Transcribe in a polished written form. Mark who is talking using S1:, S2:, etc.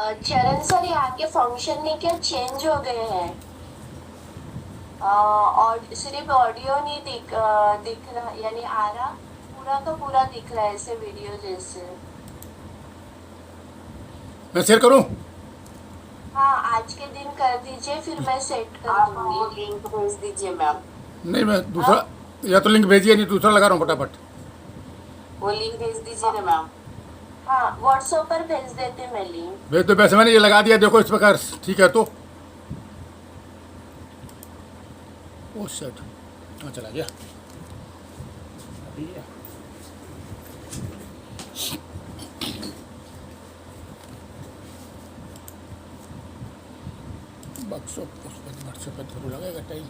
S1: चरण सर यहाँ के फंक्शन में क्या चेंज हो गए हैं। और सिर्फ ऑडियो नहीं दिख रहा, यानी आ रहा पूरा का पूरा दिख रहा है ऐसे वीडियो जैसे।
S2: मैं शेयर करूं?
S1: हाँ, आज के दिन कर दीजिए, फिर मैं सेट कर
S3: आप
S1: दूंगी।
S3: वो लिंक भेज दीजिए मैम।
S2: नहीं, मैं दूसरा या तो लिंक भेजिए, नहीं दूसरा लगा रहा हूँ फटाफट।
S3: वो लिंक भेज दीजिए ना मैम।
S1: हाँ, व्हाट्सएप पर भेज देते मैं लिंक।
S2: भेज दो, वैसे मैंने ये लगा दिया, देखो इस प्रकार ठीक है तो। ओह शिट, हाँ चला गया। व्हाट्सएप पर जरूर लगेगा टाइम।